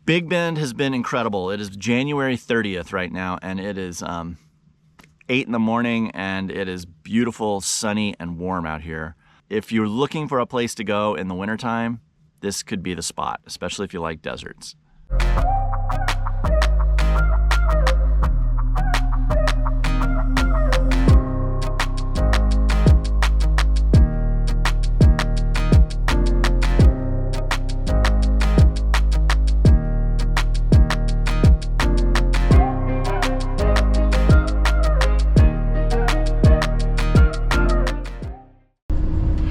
Big Bend has been incredible. It is January 30th right now, and it is 8 in the morning, and it is beautiful, sunny, and warm out here. If you're looking for a place to go in the wintertime, this could be the spot, especially if you like deserts.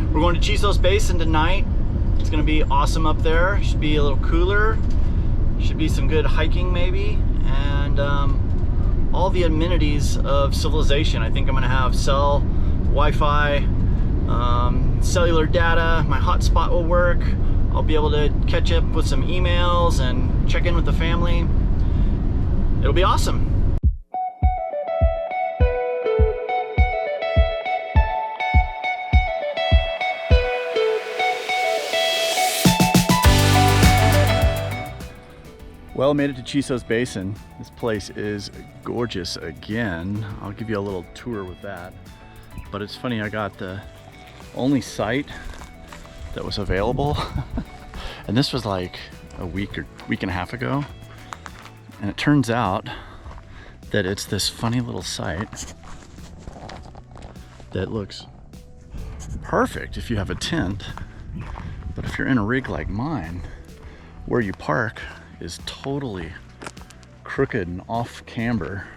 We're going to Chisos Basin tonight. It's gonna be awesome up there. Should be a little cooler. Should be some good hiking maybe. And all the amenities of civilization. I think I'm gonna have cell, Wi-Fi, cellular data. My hotspot will work. I'll be able to catch up with some emails and check in with the family. It'll be awesome. Well, made it to Chisos Basin. This place is gorgeous again. I'll give you a little tour with that. But it's funny, I got the only site that was available. And this was like a week and a half ago. And it turns out that it's this funny little site that looks perfect if you have a tent. But if you're in a rig like mine, where you park is totally crooked and off camber.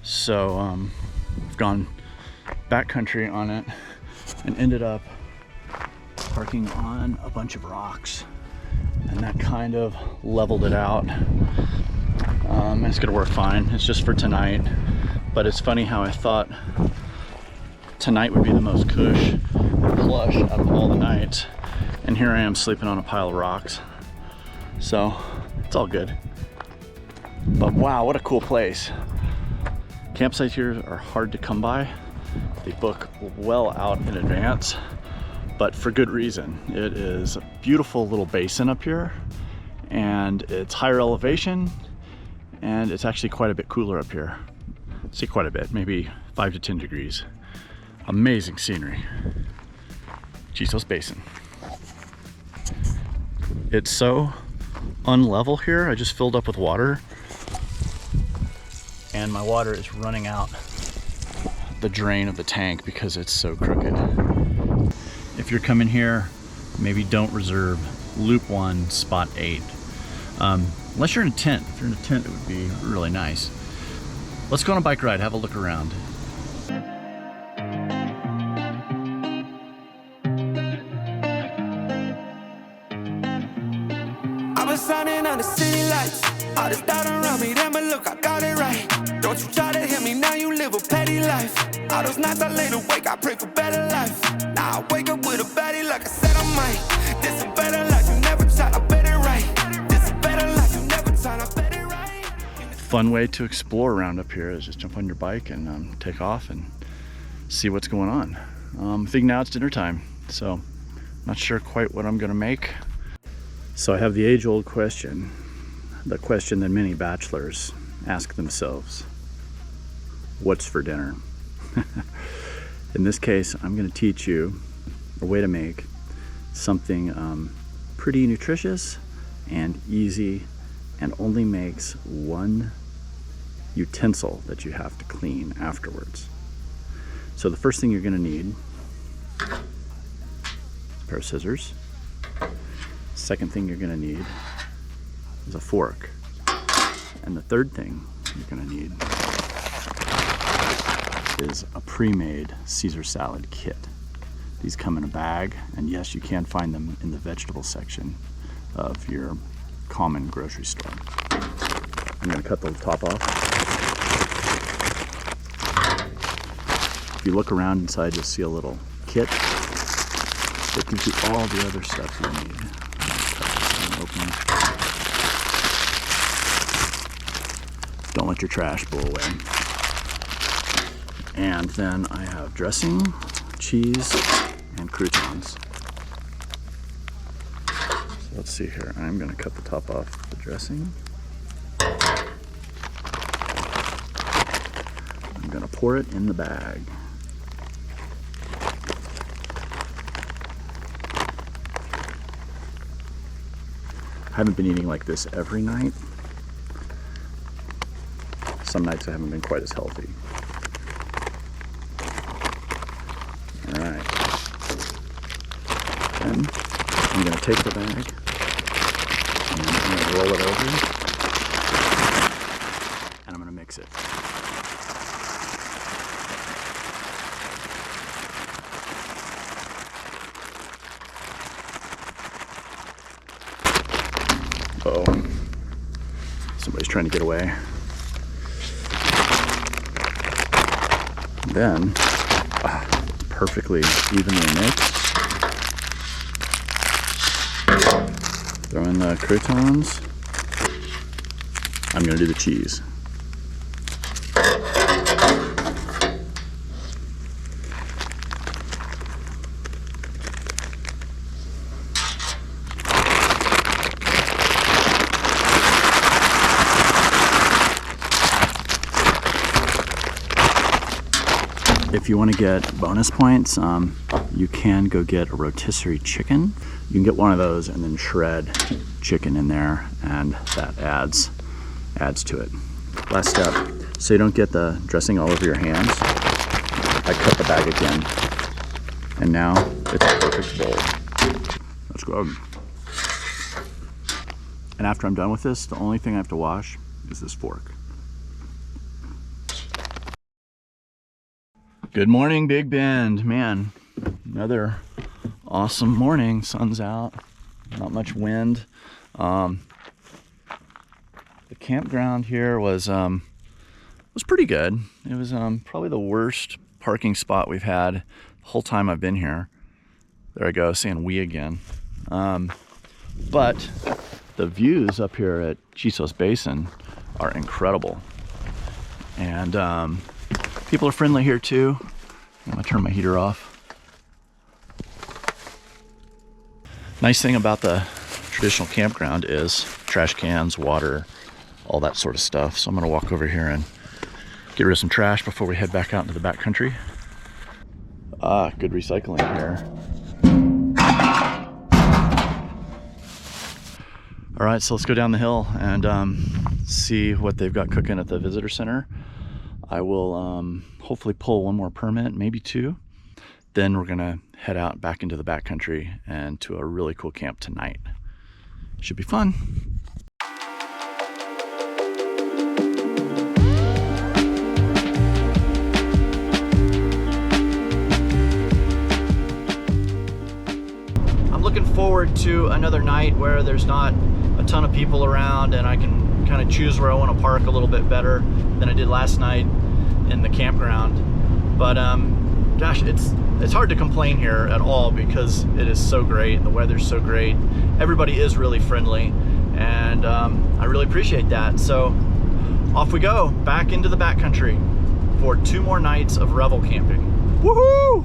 So I've gone backcountry on it and ended up parking on a bunch of rocks, and that kind of leveled it out. It's gonna work fine. It's just for tonight, but it's funny how I thought tonight would be the most cush and plush out of all the nights, and here I am sleeping on a pile of rocks. So it's all good. But wow, what a cool place. Campsites here are hard to come by. They book well out in advance, but for good reason. It is a beautiful little basin up here, and it's higher elevation, and it's actually quite a bit cooler up here. See, quite a bit, maybe 5 to 10 degrees. Amazing scenery. Chisos Basin. It's so unlevel here. I just filled up with water, and my water is running out the drain of the tank because it's so crooked. If you're coming here, maybe don't reserve Loop 1, Spot 8. Unless you're in a tent. If you're in a tent, it would be really nice. Let's go on a bike ride, have a look around. Shining on the city lights, all this doubt around me, then but look, I got it right. Don't you try to hit me, now you live a petty life. All those nights I lay awake, I pray for better life. Now I wake up with a baddie like I said I might. This a better life, you never tried, I bet it right. This a better life, you never tried, I bet it right. Fun way to explore around up here is just jump on your bike and take off and see what's going on. I think now it's dinner time, so not sure quite what I'm gonna make. So I have the age-old question, the question that many bachelors ask themselves: what's for dinner? In this case, I'm going to teach you a way to make something pretty nutritious and easy, and only makes one utensil that you have to clean afterwards. So the first thing you're going to need is a pair of scissors. Second thing you're gonna need is a fork. And the third thing you're gonna need is a pre-made Caesar salad kit. These come in a bag, and yes, you can find them in the vegetable section of your common grocery store. I'm gonna cut the top off. If you look around inside, you'll see a little kit that gives you all the other stuff you need. Open. Don't let your trash blow away. And then I have dressing, cheese, and croutons. So let's see here. I'm gonna cut the top off the dressing. I'm gonna pour it in the bag. I haven't been eating like this every night. Some nights I haven't been quite as healthy. All right. Then I'm gonna take the bag and I'm gonna roll it over and I'm gonna mix it. Uh-oh. Somebody's trying to get away. Then, perfectly evenly mixed. Throw in the croutons. I'm gonna do the cheese. If you want to get bonus points, you can go get a rotisserie chicken. You can get one of those and then shred chicken in there, and that adds to it. Last step, so you don't get the dressing all over your hands, I cut the bag again, and now it's a perfect bowl. Let's go. And after I'm done with this, the only thing I have to wash is this fork. Good morning, Big Bend. Man, another awesome morning. Sun's out, not much wind. The campground here was pretty good. It was probably the worst parking spot we've had the whole time I've been here. There I go, saying we again. But the views up here at Chisos Basin are incredible. And people are friendly here too. I'm gonna turn my heater off. Nice thing about the traditional campground is trash cans, water, all that sort of stuff. So I'm gonna walk over here and get rid of some trash before we head back out into the backcountry. Good recycling here. All right, so let's go down the hill and see what they've got cooking at the visitor center. I will hopefully pull one more permit, maybe two. Then we're gonna head out back into the backcountry and to a really cool camp tonight. Should be fun. I'm looking forward to another night where there's not a ton of people around and I can kind of choose where I want to park a little bit better than I did last night in the campground. But gosh, it's hard to complain here at all because it is so great. The weather's so great. Everybody is really friendly, and I really appreciate that. So off we go back into the backcountry for 2 more nights of Revel camping. Woohoo!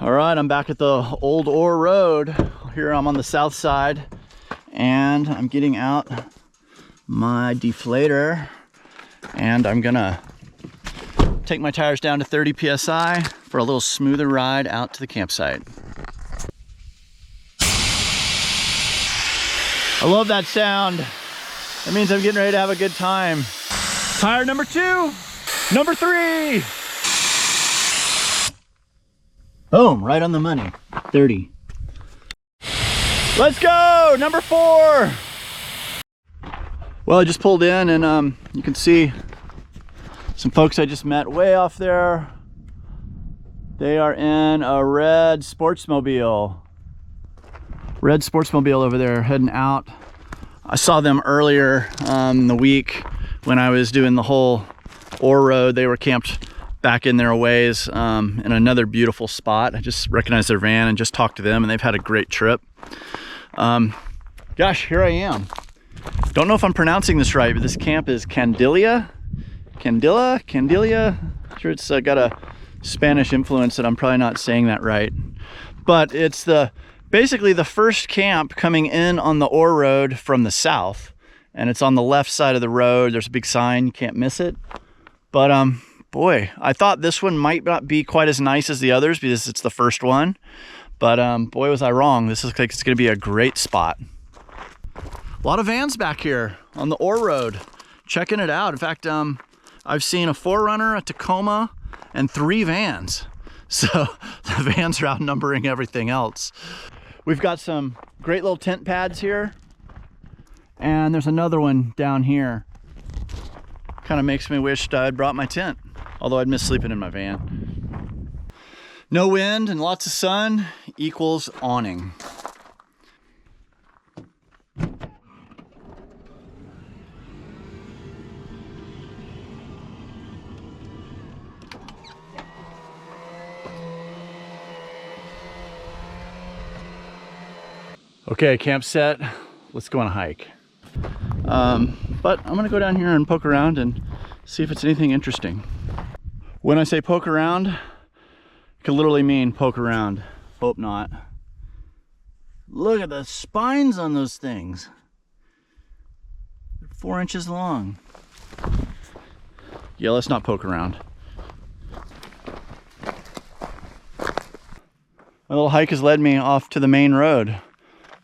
All right, I'm back at the Old Ore Road. Here I'm on the south side, and I'm getting out my deflator, and I'm gonna take my tires down to 30 PSI for a little smoother ride out to the campsite. I love that sound. That means I'm getting ready to have a good time. Tire number 2, number 3. Boom, right on the money, 30. Let's go, number 4. Well, I just pulled in and you can see some folks I just met way off there. They are in a red Sportsmobile. Red Sportsmobile over there heading out. I saw them earlier in the week when I was doing the whole ore road. They were camped back in their ways in another beautiful spot. I just recognized their van and just talked to them, and they've had a great trip. Gosh, here I am. Don't know if I'm pronouncing this right, but this camp is Candilla. I'm sure it's got a Spanish influence that I'm probably not saying that right. But it's the basically the first camp coming in on the ore road from the south, and it's on the left side of the road. There's a big sign, you can't miss it. But boy, I thought this one might not be quite as nice as the others because it's the first one. But boy, was I wrong. This looks like it's gonna be a great spot. A lot of vans back here on the ore road, checking it out. In fact, I've seen a 4Runner, a Tacoma, and 3 vans. So the vans are outnumbering everything else. We've got some great little tent pads here, and there's another one down here. Kind of makes me wish I'd brought my tent, although I'd miss sleeping in my van. No wind and lots of sun equals awning. Okay, camp set. Let's go on a hike. But I'm gonna go down here and poke around and see if it's anything interesting. When I say poke around, it can literally mean poke around. Hope not. Look at the spines on those things. They're 4 inches long. Yeah, let's not poke around. My little hike has led me off to the main road.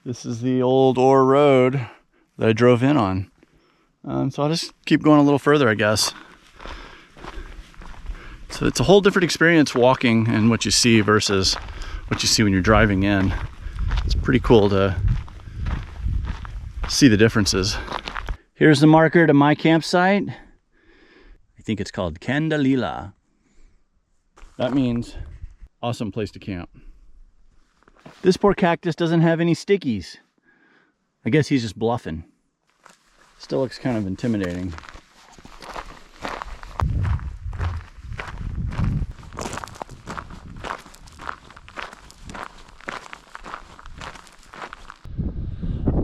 This is the old ore road that I drove in on. So I'll just keep going a little further, I guess. So it's a whole different experience walking and what you see versus what you see when you're driving in. It's pretty cool to see the differences. Here's the marker to my campsite. I think it's called Candelila. That means awesome place to camp. This poor cactus doesn't have any stickies. I guess he's just bluffing. Still looks kind of intimidating.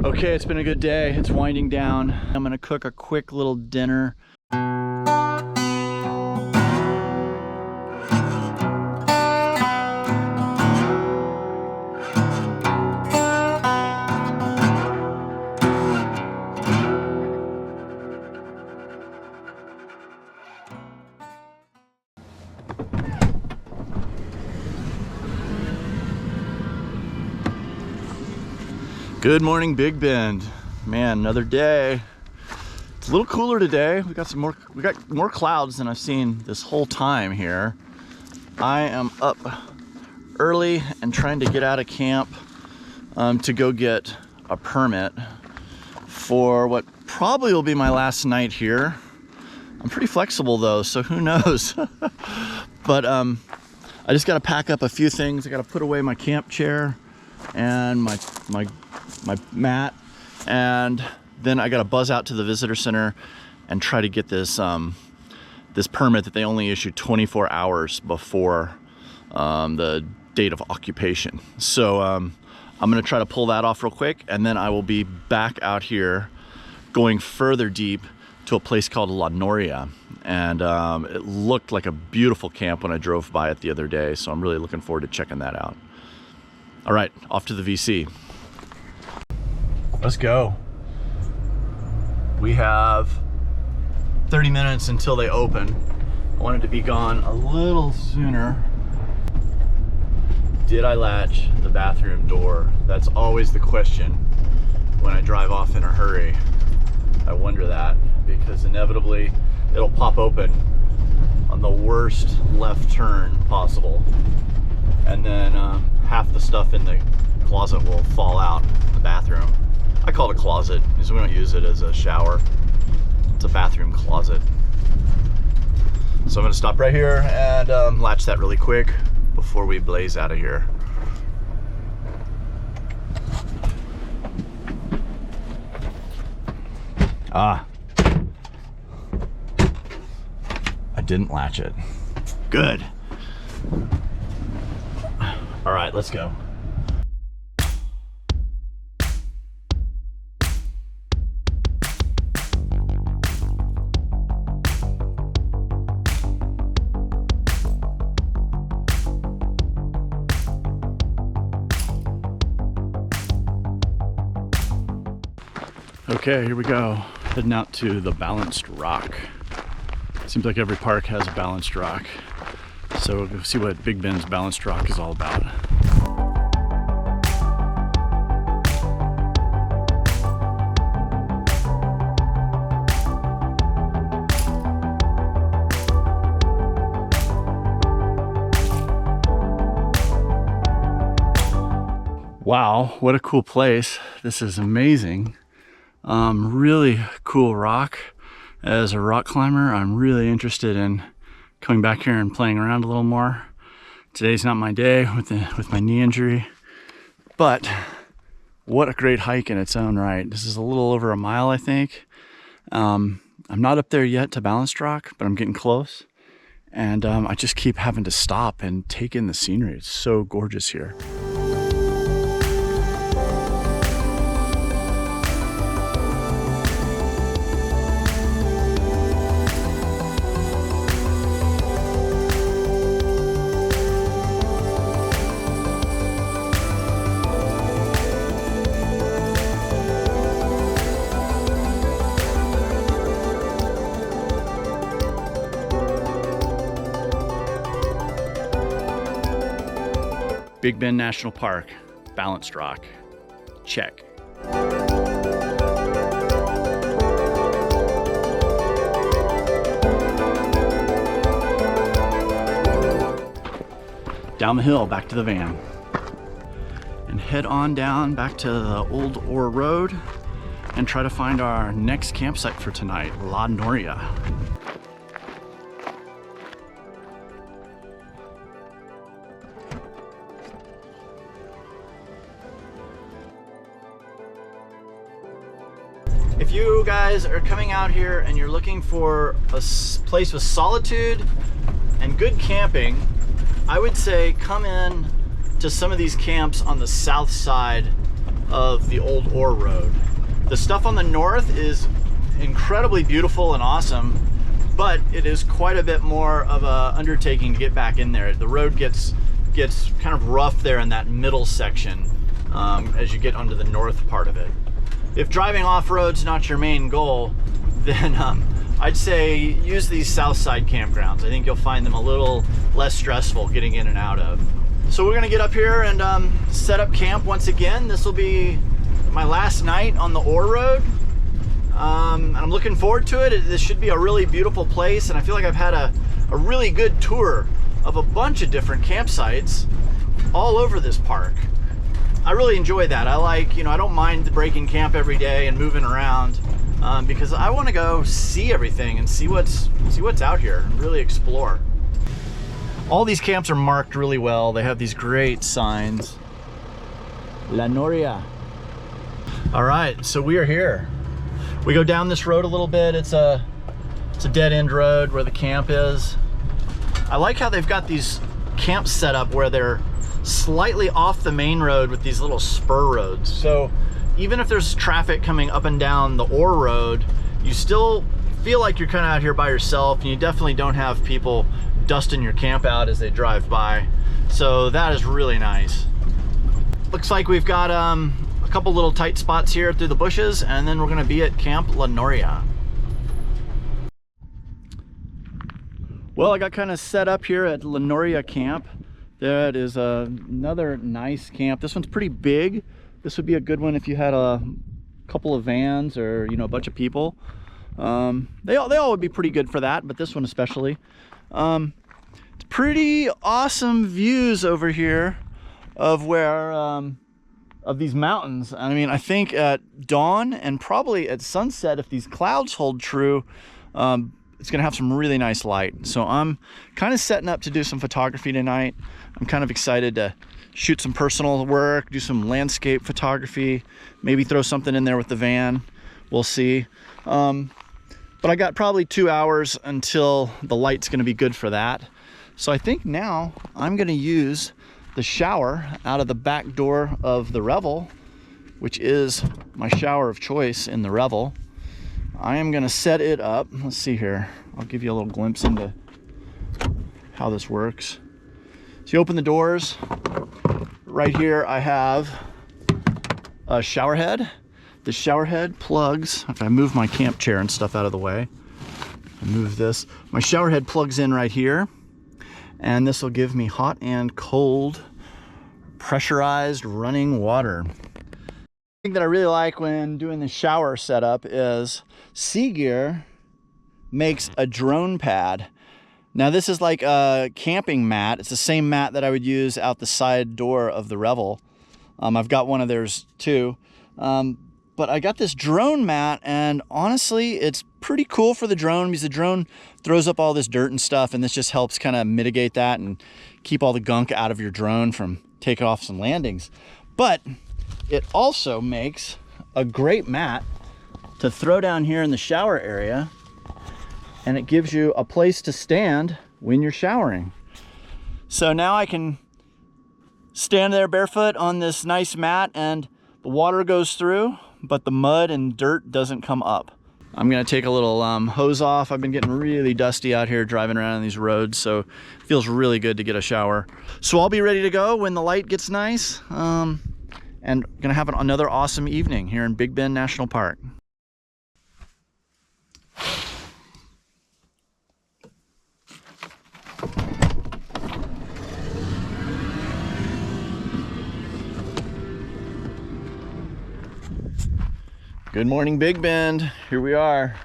Okay, it's been a good day. It's winding down. I'm gonna cook a quick little dinner. Good morning, Big Bend. Man, another day. It's a little cooler today. We got more clouds than I've seen this whole time here. I am up early and trying to get out of camp to go get a permit for what probably will be my last night here. I'm pretty flexible though, so who knows? But I just got to pack up a few things. I got to put away my camp chair and my mat, and then I got to buzz out to the visitor center and try to get this this permit that they only issue 24 hours before the date of occupation. So I'm gonna try to pull that off real quick, and then I will be back out here going further deep to a place called La Noria, and it looked like a beautiful camp when I drove by it the other day, so I'm really looking forward to checking that out. All right, off to the VC. Let's go. We have 30 minutes until they open. I wanted to be gone a little sooner. Did I latch the bathroom door? That's always the question when I drive off in a hurry. I wonder that because inevitably it'll pop open on the worst left turn possible, and then half the stuff in the closet will fall out in the bathroom. I call it a closet because we don't use it as a shower. It's a bathroom closet. So I'm gonna stop right here and latch that really quick before we blaze out of here. Ah, I didn't latch it. Good. All right, let's go. Okay, here we go. Heading out to the Balanced Rock. Seems like every park has a balanced rock. So we'll go see what Big Ben's Balanced Rock is all about. Wow, what a cool place. This is amazing. Really cool rock. As a rock climber, I'm really interested in coming back here and playing around a little more. Today's not my day with my knee injury, but what a great hike in its own right. This is a little over a mile, I think. I'm not up there yet to Balanced Rock, but I'm getting close. And I just keep having to stop and take in the scenery. It's so gorgeous here. Big Bend National Park, Balanced Rock, check. Down the hill, back to the van. And head on down back to the Old Ore Road and try to find our next campsite for tonight, La Noria. If you guys are coming out here and you're looking for a place with solitude and good camping, I would say come in to some of these camps on the south side of the Old Ore Road. The stuff on the north is incredibly beautiful and awesome, but it is quite a bit more of a undertaking to get back in there. The road gets kind of rough there in that middle section as you get onto the north part of it. If driving off-road's not your main goal, then I'd say use these south side campgrounds. I think you'll find them a little less stressful getting in and out of. So we're gonna get up here and set up camp once again. This will be my last night on the Ore Road. And I'm looking forward to it. This should be a really beautiful place, and I feel like I've had a really good tour of a bunch of different campsites all over this park. I really enjoy that. I like, I don't mind breaking camp every day and moving around because I want to go see everything and see what's out here and really explore. All these camps are marked really well. They have these great signs. La Noria. All right, so we are here. We go down this road a little bit. It's a dead end road where the camp is. I like how they've got these camps set up where they're slightly off the main road with these little spur roads. So even if there's traffic coming up and down the Ore Road, you still feel like you're kind of out here by yourself, and you definitely don't have people dusting your camp out as they drive by. So that is really nice. Looks like we've got a couple little tight spots here through the bushes, and then we're gonna be at Camp La Noria. Well, I got kind of set up here at La Noria Camp. That is another nice camp. This one's pretty big. This would be a good one if you had a couple of vans or a bunch of people. They all would be pretty good for that, but this one especially. It's pretty awesome views over here of where of these mountains. I mean, I think at dawn and probably at sunset, if these clouds hold true, it's gonna have some really nice light. So I'm kind of setting up to do some photography tonight. I'm kind of excited to shoot some personal work, do some landscape photography, maybe throw something in there with the van. We'll see. But I got probably 2 hours until the light's gonna be good for that. So I think now I'm gonna use the shower out of the back door of the Revel, which is my shower of choice in the Revel. I am gonna set it up. Let's see here. I'll give you a little glimpse into how this works. So you open the doors. Right here I have a shower head. the shower head plugs, if I move my camp chair and stuff out of the way, I move this, my shower head plugs in right here, and this will give me hot and cold pressurized running water. The thing that I really like when doing the shower setup is Sea Gear makes a drone pad. Now this is like a camping mat. It's the same mat that I would use out the side door of the Revel. I've got one of theirs too. But I got this drone mat, and honestly, it's pretty cool for the drone because the drone throws up all this dirt and stuff, and this just helps kind of mitigate that and keep all the gunk out of your drone from takeoffs and landings. But it also makes a great mat to throw down here in the shower area, and it gives you a place to stand when you're showering. So now I can stand there barefoot on this nice mat, and the water goes through, but the mud and dirt doesn't come up. I'm gonna take a little hose off. I've been getting really dusty out here driving around on these roads, so it feels really good to get a shower. So I'll be ready to go when the light gets nice, and gonna have another awesome evening here in Big Bend National Park. Good morning, Big Bend. Here we are.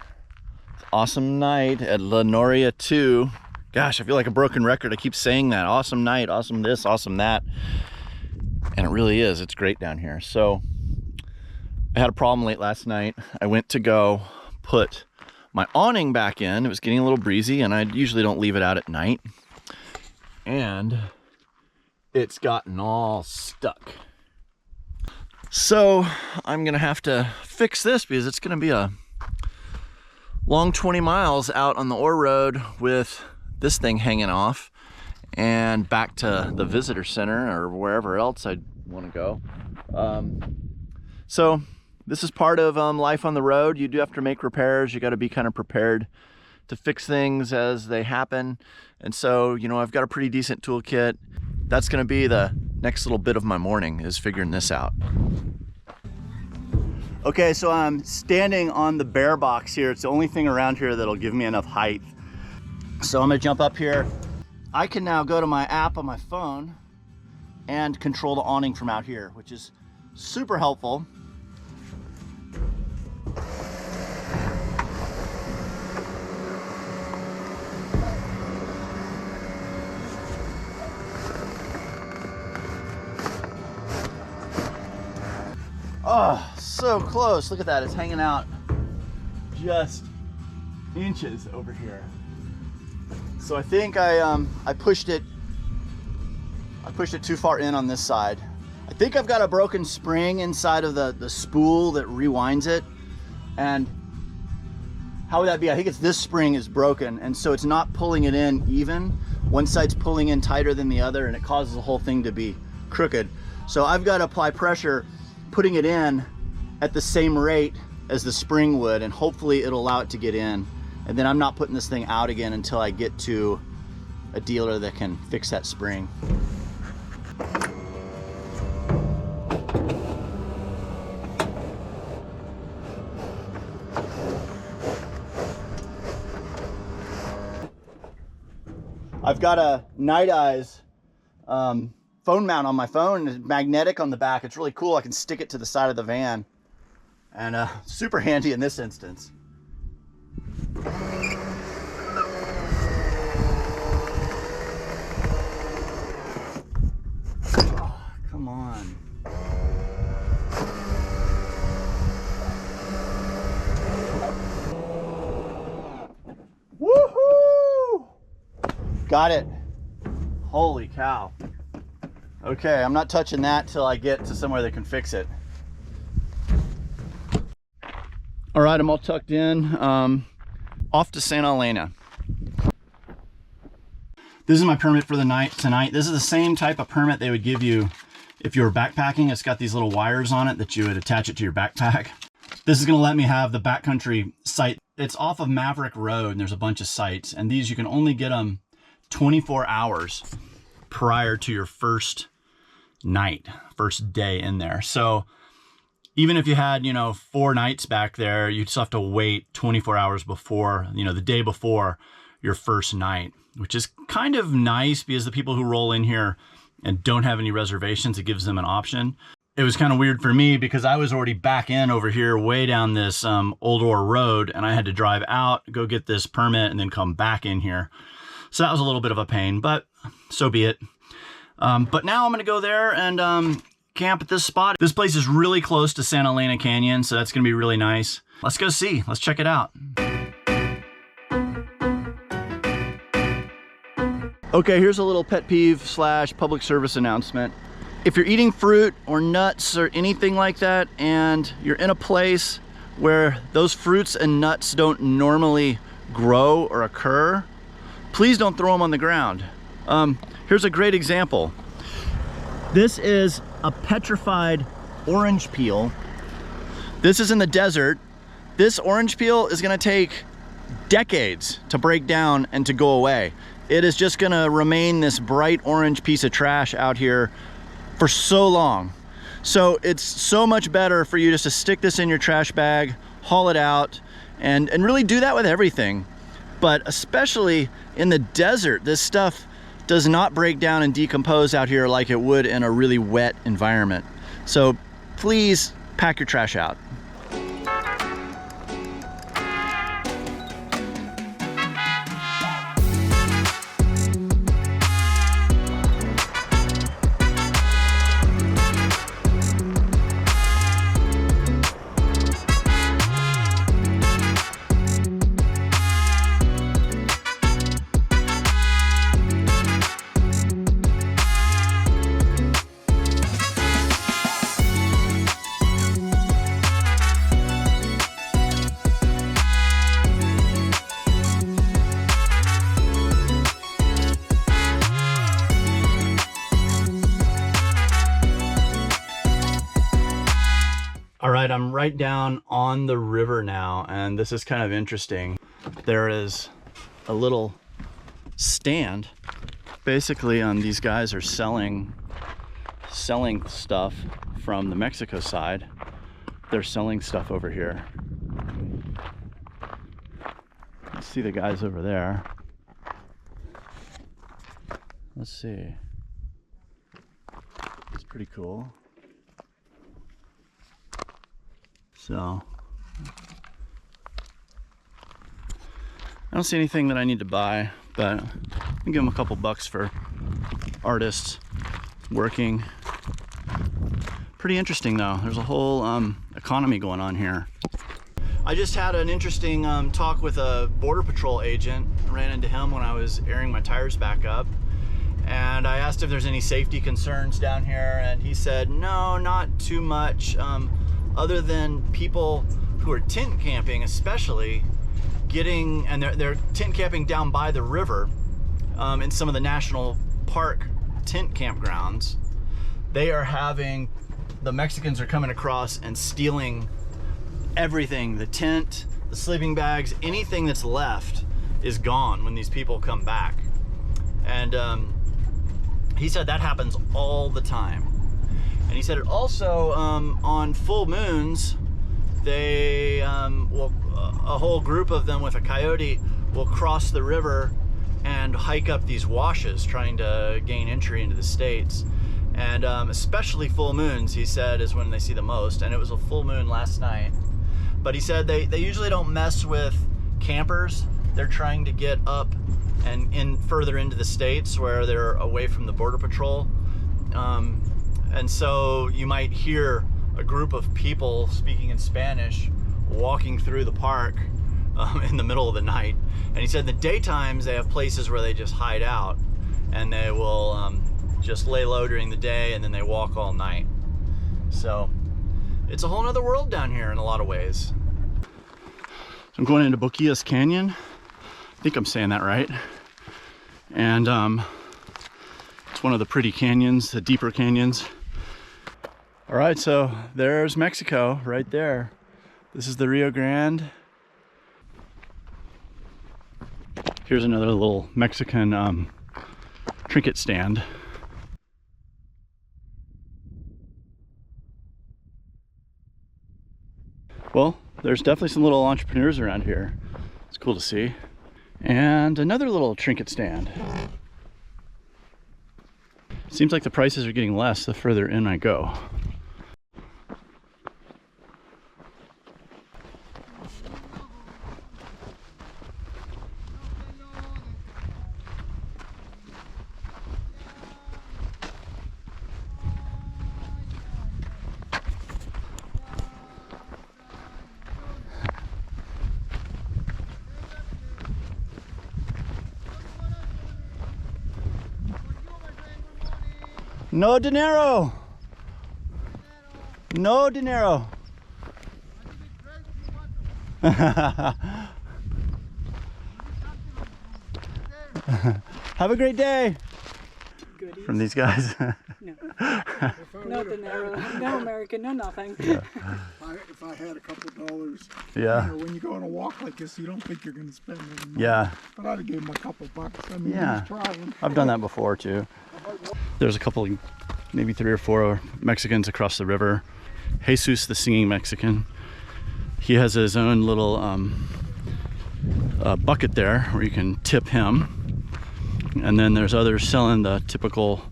Awesome night at La Noria 2. Gosh, I feel like a broken record. I keep saying that. Awesome night, awesome this, awesome that. And it really is. It's great down here. So I had a problem late last night. I went to go put my awning back in. It was getting a little breezy, and I usually don't leave it out at night. And it's gotten all stuck. So I'm gonna have to fix this because it's gonna be a long 20 miles out on the ore road with this thing hanging off and back to the visitor center or wherever else I'd want to go. So this is part of life on the road. You do have to make repairs. You got to be kind of prepared to fix things as they happen. And so, you know, I've got a pretty decent toolkit. That's gonna be the next little bit of my morning, is figuring this out. Okay, so I'm standing on the bear box here. It's the only thing around here that'll give me enough height. So I'm gonna jump up here. I can now go to my app on my phone and control the awning from out here, which is super helpful. Oh, so close. Look at that. It's hanging out just inches over here. So I think I pushed it too far in on this side. I think I've got a broken spring inside of the spool that rewinds it. And how would that be? I think it's this spring is broken, and so it's not pulling it in even. One side's pulling in tighter than the other, and it causes the whole thing to be crooked. So I've got to apply pressure, putting it in at the same rate as the spring would, and hopefully it'll allow it to get in. And then I'm not putting this thing out again until I get to a dealer that can fix that spring. I've got a Night Eyes phone mount on my phone. It's magnetic on the back. It's really cool. I can stick it to the side of the van, and super handy in this instance. Oh, come on. Woohoo! Got it. Holy cow. Okay, I'm not touching that till I get to somewhere that can fix it. All right, I'm all tucked in. Off to Santa Elena. This is my permit for the night tonight. This is the same type of permit they would give you if you were backpacking. It's got these little wires on it that you would attach it to your backpack. This is gonna let me have the backcountry site. It's off of Maverick Road, and there's a bunch of sites, and these you can only get them 24 hours prior to your first night, first day in there. So even if you had, you know, 4 nights back there, you'd still have to wait 24 hours before, you know, the day before your first night, which is kind of nice because the people who roll in here and don't have any reservations, it gives them an option. It was kind of weird for me because I was already back in over here way down this Old Ore Road, and I had to drive out, go get this permit, and then come back in here. So that was a little bit of a pain, but so be it. But now I'm gonna go there and camp at this spot. This place is really close to Santa Elena Canyon, so that's gonna be really nice. Let's go see, let's check it out. Okay, here's a little pet peeve / public service announcement. If you're eating fruit or nuts or anything like that, and you're in a place where those fruits and nuts don't normally grow or occur, please don't throw them on the ground. Here's a great example. This is a petrified orange peel. This is in the desert. This orange peel is gonna take decades to break down and to go away. It is just gonna remain this bright orange piece of trash out here for so long. So it's so much better for you just to stick this in your trash bag, haul it out, and really do that with everything. But especially in the desert, this stuff does not break down and decompose out here like it would in a really wet environment. So please pack your trash out. All right, I'm right down on the river now, and this is kind of interesting. There is a little stand. Basically, these guys are selling stuff from the Mexico side. They're selling stuff over here. Let's see the guys over there. Let's see. It's pretty cool. So I don't see anything that I need to buy, but I can give them a couple bucks for artists working. Pretty interesting though. There's a whole economy going on here. I just had an interesting talk with a Border Patrol agent. I ran into him when I was airing my tires back up, and I asked if there's any safety concerns down here, and he said no, not too much. Other than people who are tent camping, especially getting, and they're tent camping down by the river in some of the national park tent campgrounds. They are having, the Mexicans are coming across and stealing everything, the tent, the sleeping bags, anything that's left is gone when these people come back. And he said that happens all the time. And he said it also on full moons, they a whole group of them with a coyote will cross the river and hike up these washes trying to gain entry into the States. And especially full moons, he said, is when they see the most. And it was a full moon last night. But he said they usually don't mess with campers. They're trying to get up and further into the States where they're away from the Border Patrol. And so you might hear a group of people speaking in Spanish walking through the park in the middle of the night. And he said the daytimes they have places where they just hide out, and they will just lay low during the day, and then they walk all night. So it's a whole nother world down here in a lot of ways. So I'm going into Boquillas Canyon. I think I'm saying that right. And it's one of the pretty canyons, the deeper canyons. All right, so there's Mexico right there. This is the Rio Grande. Here's another little Mexican trinket stand. Well, there's definitely some little entrepreneurs around here. It's cool to see. And another little trinket stand. Seems like the prices are getting less the further in I go. No dinero. No dinero. Have a great day. Goodies. From these guys. No. No dinero, no American, no nothing. Yeah. If I had a couple of dollars, Yeah. you know, when you go on a walk like this, you don't think you're going to spend any money. Yeah. But I'd have gave him a couple bucks. I mean, Yeah. he's trying. I've done that before too. There's a couple, maybe 3 or 4 Mexicans across the river. Jesus, the singing Mexican, he has his own little bucket there where you can tip him. And then there's others selling the typical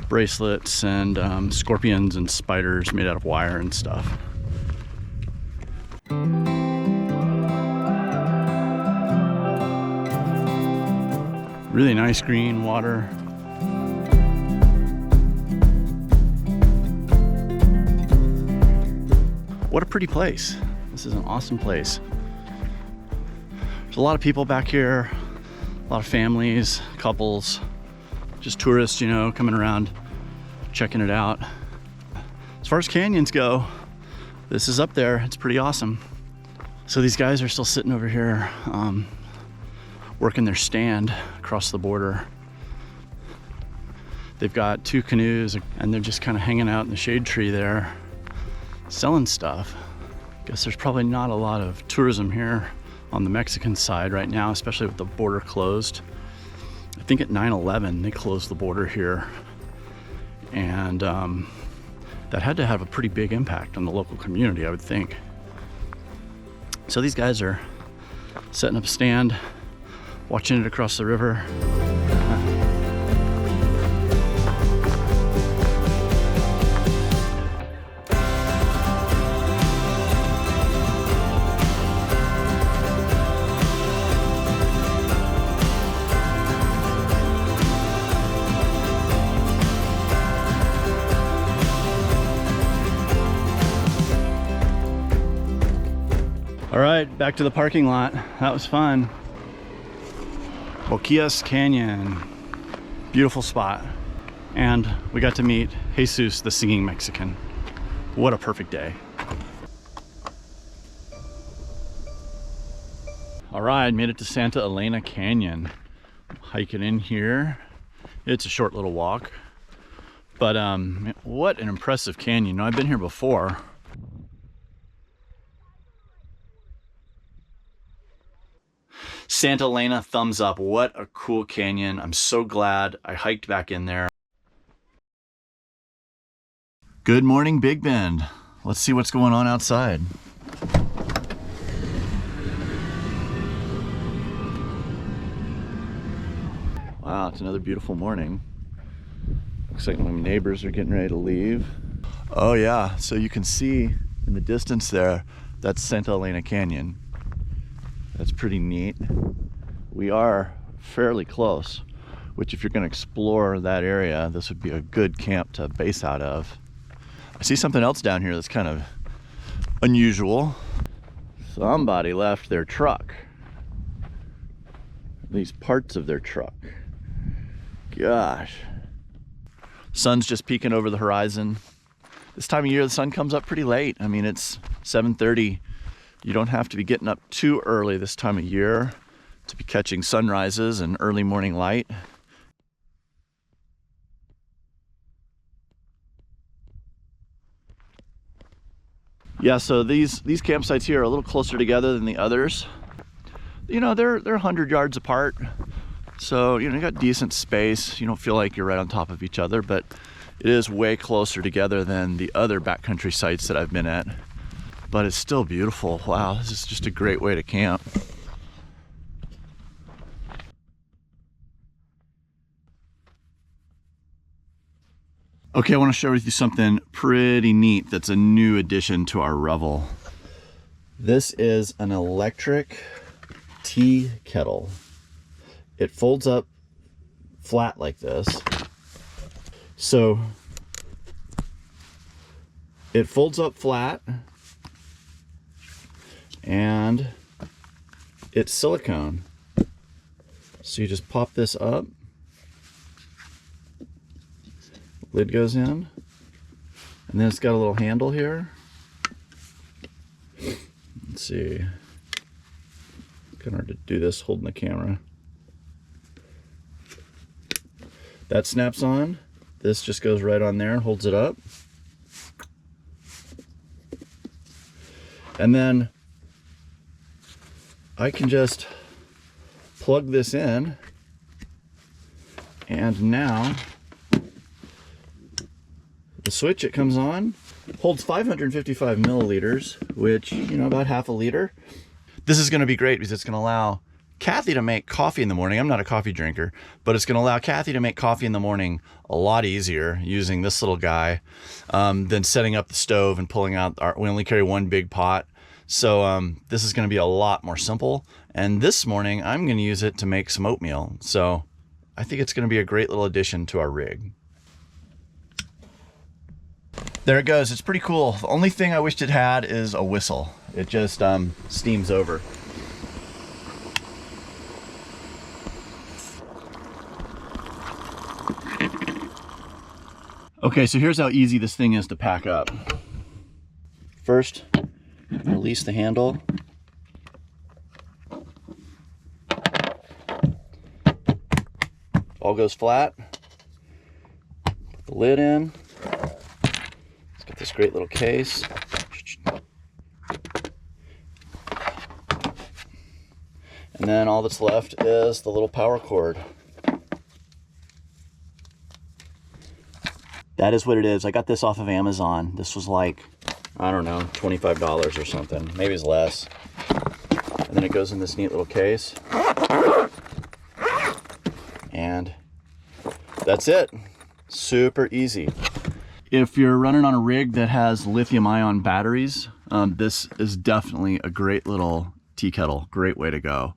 bracelets and scorpions and spiders made out of wire and stuff. Really nice green water. What a pretty place. This is an awesome place. There's a lot of people back here, a lot of families, couples, just tourists, you know, coming around, checking it out. As far as canyons go, this is up there. It's pretty awesome. So these guys are still sitting over here working their stand across the border. They've got 2 canoes and they're just kind of hanging out in the shade tree there, selling stuff. Guess there's probably not a lot of tourism here on the Mexican side right now, especially with the border closed. I think at 9/11 they closed the border here, and that had to have a pretty big impact on the local community, I would think. So these guys are setting up a stand, watching it across the river. All right, back to the parking lot. That was fun. Boquillas Canyon, beautiful spot. And we got to meet Jesus, the singing Mexican. What a perfect day. All right, made it to Santa Elena Canyon. Hiking in here. It's a short little walk, but what an impressive canyon. You know, I've been here before. Santa Elena, thumbs up. What a cool canyon. I'm so glad I hiked back in there. Good morning, Big Bend. Let's see what's going on outside. Wow, it's another beautiful morning. Looks like my neighbors are getting ready to leave. Oh yeah, so you can see in the distance there, that's Santa Elena Canyon. That's pretty neat. We are fairly close, which if you're going to explore that area, this would be a good camp to base out of. I see something else down here that's kind of unusual. Somebody left their truck. These parts of their truck. Gosh. Sun's just peeking over the horizon. This time of year, the sun comes up pretty late. I mean, it's 7:30. You don't have to be getting up too early this time of year to be catching sunrises and early morning light. Yeah, so these campsites here are a little closer together than the others. You know, they're 100 yards apart. So, you know, you got decent space. You don't feel like you're right on top of each other, but it is way closer together than the other backcountry sites that I've been at. but it's still beautiful. Wow, this is just a great way to camp. Okay, I want to share with you something pretty neat that's a new addition to our Revel. This is an electric tea kettle. It folds up flat like this. So it folds up flat and it's silicone. So you just pop this up. Lid goes in, and then it's got a little handle here. Let's see, kind of hard to do this holding the camera. That snaps on. This just goes right on there and holds it up. And then I can just plug this in, and now the switch, it comes on, holds 555 milliliters, which, you know, about half a liter. This is going to be great because it's going to allow Kathy to make coffee in the morning. I'm not a coffee drinker, but it's going to allow Kathy to make coffee in the morning a lot easier using this little guy than setting up the stove and pulling out we only carry one big pot. So this is going to be a lot more simple. And this morning I'm going to use it to make some oatmeal. So I think it's going to be a great little addition to our rig. There it goes. It's pretty cool. The only thing I wished it had is a whistle. It just steams over. Okay, so here's how easy this thing is to pack up. First, release the handle. All goes flat. Put the lid in. This great little case. And then all that's left is the little power cord. That is what it is. I got this off of Amazon. This was like, I don't know, $25 or something. Maybe it's less. And then it goes in this neat little case. And that's it. Super easy. If you're running on a rig that has lithium-ion batteries, this is definitely a great little tea kettle. Great way to go.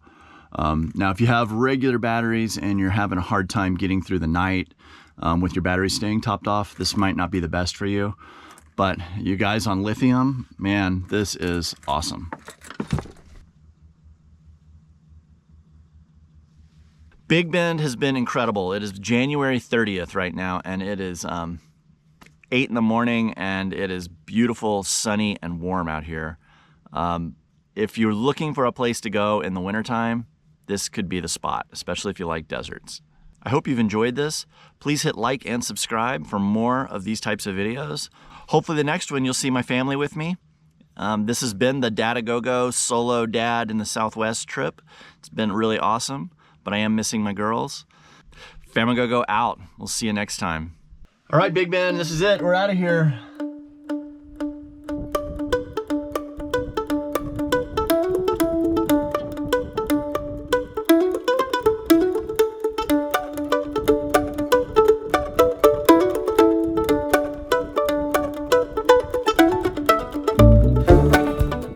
Now, if you have regular batteries and you're having a hard time getting through the night with your battery staying topped off, this might not be the best for you. But you guys on lithium, man, this is awesome. Big Bend has been incredible. It is January 30th right now, and it is 8 in the morning, and it is beautiful, sunny, and warm out here. If you're looking for a place to go in the wintertime, this could be the spot, especially if you like deserts. I hope you've enjoyed this. Please hit like and subscribe for more of these types of videos. Hopefully the next one you'll see my family with me. This has been the Dad-A-Go-Go solo dad in the Southwest trip. It's been really awesome, but I am missing my girls. Family Go-Go out. We'll see you next time. All right, Big Ben, this is it. We're out of here.